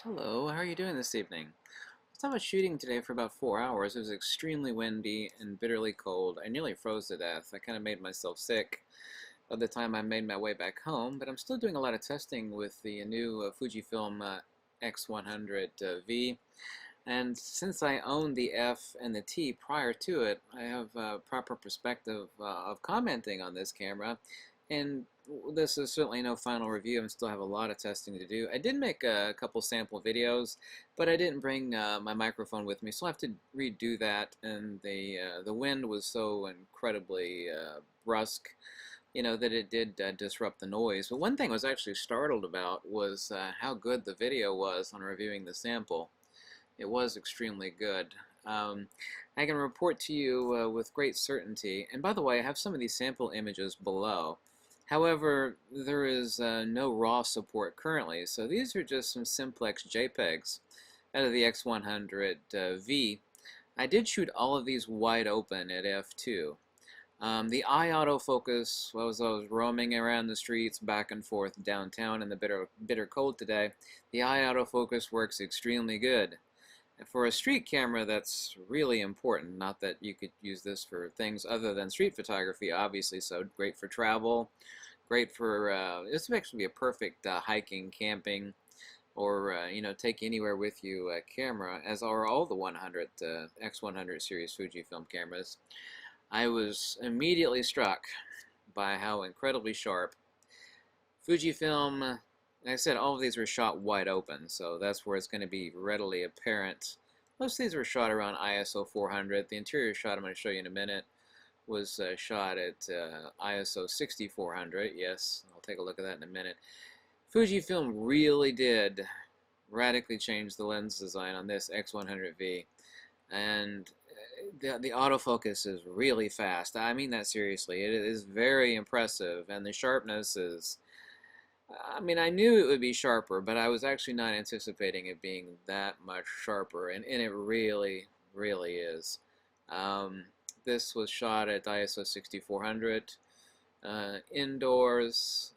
Hello, how are you doing this evening? I was shooting today for about 4 hours. It was extremely windy and bitterly cold. I nearly froze to death. I kind of made myself sick by the time I made my way back home, but I'm still doing a lot of testing with the new Fujifilm X100V. And since I own the F and the T prior to it, I have a proper perspective of commenting on this camera. And this is certainly no final review. I still have a lot of testing to do. I did make a couple sample videos, but I didn't bring my microphone with me, so I have to redo that. And the wind was so incredibly brusque, that it did disrupt the noise. But one thing I was actually startled about was how good the video was on reviewing the sample. It was extremely good. I can report to you with great certainty. And by the way, I have some of these sample images below. However, there is no RAW support currently, so these are just some simplex JPEGs out of the X100V. I did shoot all of these wide open at f2. The eye autofocus, as I was roaming around the streets back and forth downtown in the bitter cold today, the eye autofocus works extremely good. For a street camera, that's really important. Not that you could use this for things other than street photography, obviously, so great for travel, great for, this would actually be a perfect hiking, camping, or, take anywhere with you camera, as are all the X100 series Fujifilm cameras. I was immediately struck by how incredibly sharp Fujifilm. Like I said, all of these were shot wide open, so that's where it's going to be readily apparent. Most of these were shot around ISO 400. The interior shot I'm going to show you in a minute was shot at ISO 6400. Yes, I'll take a look at that in a minute. Fujifilm really did radically change the lens design on this X100V, and the autofocus is really fast. I mean that seriously. It is very impressive, and the sharpness is, I mean, I knew it would be sharper, but I was actually not anticipating it being that much sharper, and it really, really is. This was shot at ISO 6400, indoors.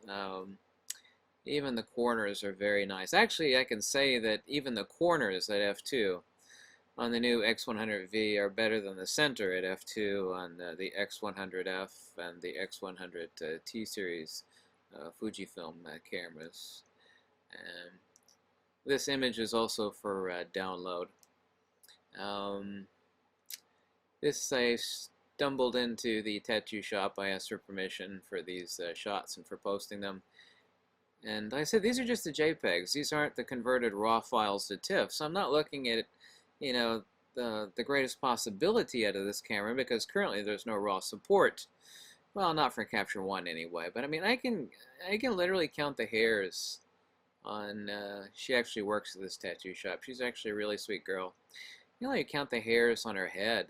Even the corners are very nice. Actually, I can say that even the corners at f2 on the new X100V are better than the center at f2 on the X100F and the X100T series Fujifilm cameras. And this image is also for download. This I stumbled into the tattoo shop. I asked for permission for these shots and for posting them. And like I said, these are just the JPEGs. These aren't the converted RAW files to TIFF. So I'm not looking at, the greatest possibility out of this camera, because currently there's no RAW support. Well, not for Capture One anyway. But I mean, I can literally count the hairs on. She actually works at this tattoo shop. She's actually a really sweet girl. You know, you count the hairs on her head.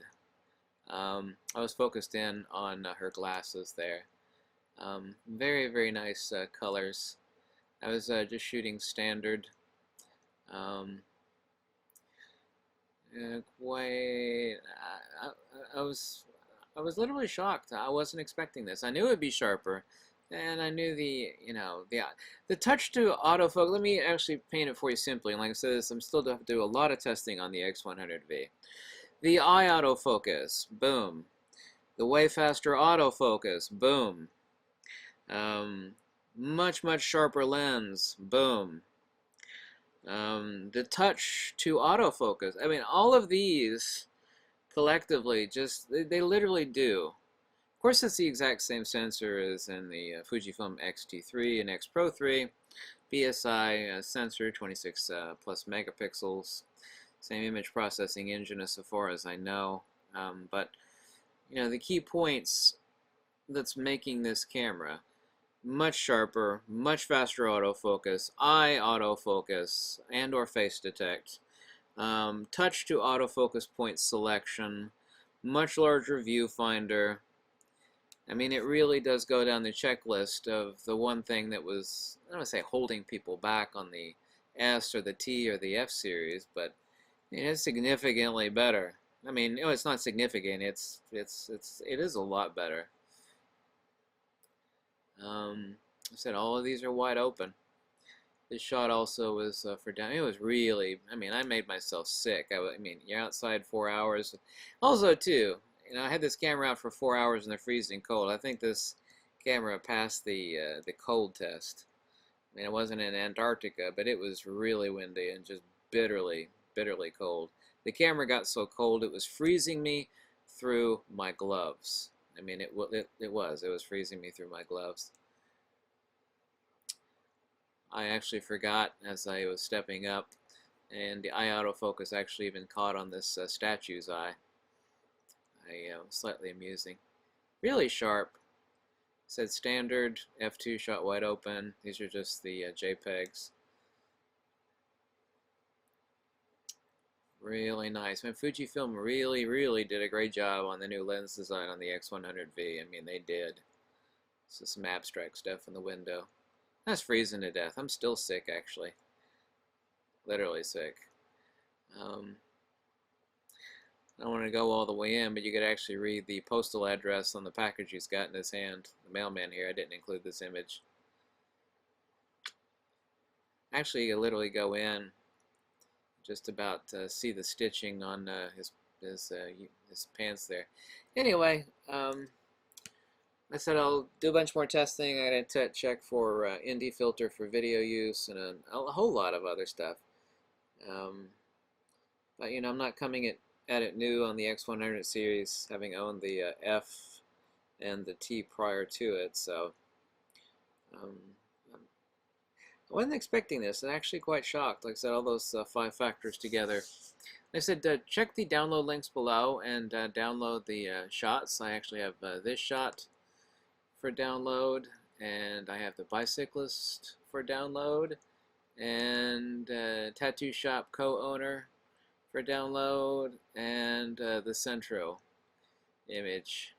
I was focused in on her glasses there. Very, very nice colors. I was just shooting standard. Quite. I was literally shocked. I wasn't expecting this. I knew it would be sharper, and I knew the touch to autofocus. Let me actually paint it for you simply. And like I said, I'm still to do a lot of testing on the X100V. The eye autofocus, boom. The way faster autofocus, boom. Much, much sharper lens, boom. The touch to autofocus. I mean, all of these collectively they literally do. Of course, it's the exact same sensor as in the Fujifilm X-T3 and X Pro 3. BSI sensor, 26 plus megapixels. Same image processing engine as far as I know. But, the key points that's making this camera much sharper, much faster autofocus, eye autofocus, and or face detect, touch to autofocus point selection, much larger viewfinder. I mean, it really does go down the checklist of the one thing that was, I don't want to say holding people back on the S or the T or the F series, but it's significantly better. I mean, it's not significant. It is a lot better. I said all of these are wide open. This shot also was for down. It was really, I mean, I made myself sick. I mean, you're outside 4 hours. Also, too, I had this camera out for 4 hours in the freezing cold. I think this camera passed the cold test. I mean, it wasn't in Antarctica, but it was really windy and just bitterly, bitterly cold. The camera got so cold it was freezing me through my gloves. I mean, it was freezing me through my gloves. I actually forgot as I was stepping up, and the eye autofocus actually even caught on this statue's eye. Slightly amusing. Really sharp. Said standard, f2 shot wide open. These are just the JPEGs. Really nice. Man, Fujifilm really, really did a great job on the new lens design on the X100V. I mean, they did. This is some abstract stuff in the window. I was freezing to death. I'm still sick, actually. Literally sick. I don't want to go all the way in, but you could actually read the postal address on the package he's got in his hand. The mailman here, I didn't include this image. Actually, you could literally go in, just about see the stitching on his pants there. Anyway, I said I'll do a bunch more testing. I got to check for ND filter for video use and a whole lot of other stuff. But I'm not coming at it new on the X100 series, having owned the F and the T prior to it. So I wasn't expecting this. I'm actually quite shocked. Like I said, all those 5 factors together. I said check the download links below and download the shots. I actually have this shot for download, and I have the bicyclist for download, and tattoo shop co-owner for download, and the Centro image.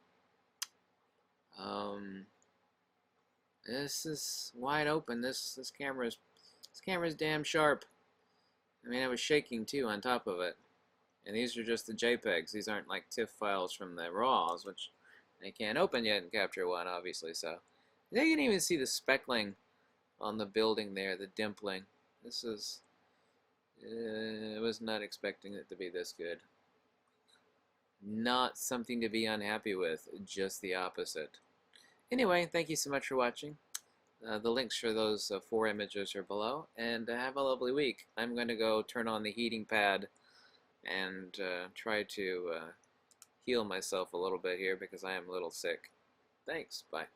This is wide open. This camera's damn sharp. I mean, I was shaking too on top of it. And these are just the JPEGs. These aren't like TIFF files from the RAWs, which I can't open yet in Capture One, obviously. So you can even see the speckling on the building there, the dimpling. This is, I was not expecting it to be this good. Not something to be unhappy with, just the opposite. Anyway, thank you so much for watching. The links for those 4 images are below, and have a lovely week. I'm going to go turn on the heating pad and try to heal myself a little bit here because I am a little sick. Thanks. Bye.